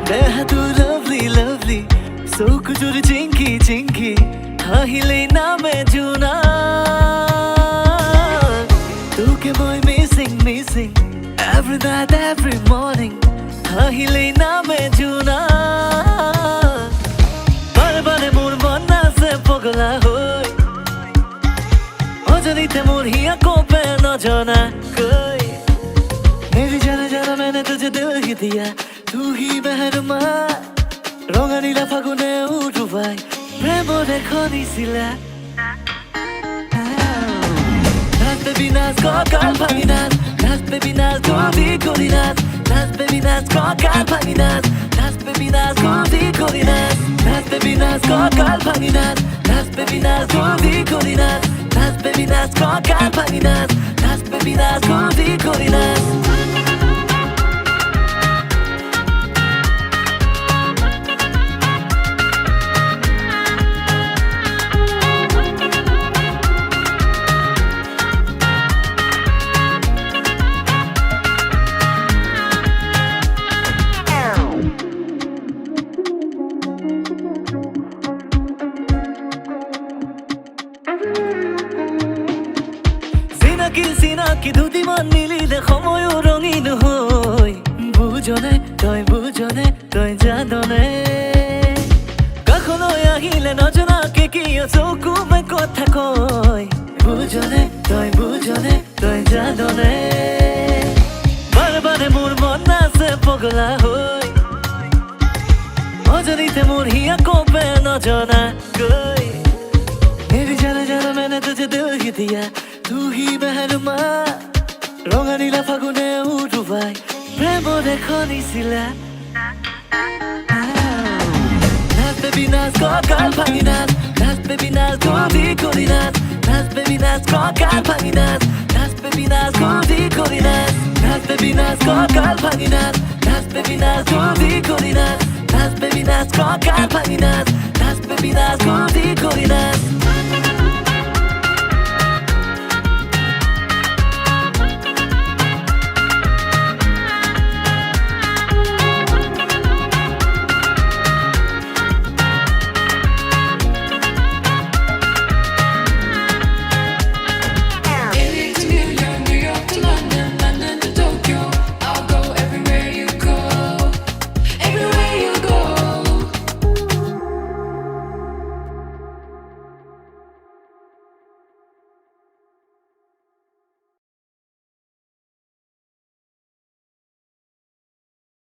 Beha tu lovely lovely so kujur chinky chinky kahile na me juna tuke boy missing missing every night every morning kahile na me juna bare bare mor monna se pogla hoy ojanite mor hiya ko pe na jana koi मेरी जाना जाना मैंने तुझे दिल ही दिया तू ही मेहरमा रंगा नीला फागुने उठू भाई प्रेम देखो निसिला नाच baby नाच कोकाल भागी नाच baby नाच कोदी कोदी नाच baby नाच कोकाल भागी नाच baby नाच कोदी कोदी नाच baby नाच कोकाल भागी नाच baby नाच कोदी कोदी नाच baby नाच कोकाल भागी नाच baby नाच कोदी कोदी नाच সিনাকি দুটি মন মিলিলে সময় রঙিন হই বুঝনে তই জাননে কখনো আহিলে নজনাকে কি চকুমে কথা কয় বুঝনে তই জাননে বারে বারে মোর মন নাচে পগলা হই অজানিতে মোর হিয়া কবে নজনা কই मेरी जाना जाना मैंने तुझे दिल ही दिया तू ही मेहरमा रंगा नीला फागुने उठू भाई प्रेम देखो निसिला नाच baby नाच कोकाल भागी नाच baby नाच कोदी कोदी नाच baby नाच कोकाल भागी नाच baby नाच कोदी कोदी नाच baby नाच कोकाल भागी नाच baby नाच कोदी कोदी नाच baby नाच कोकाल भागी नाच baby नाच कोदी कोदी नाच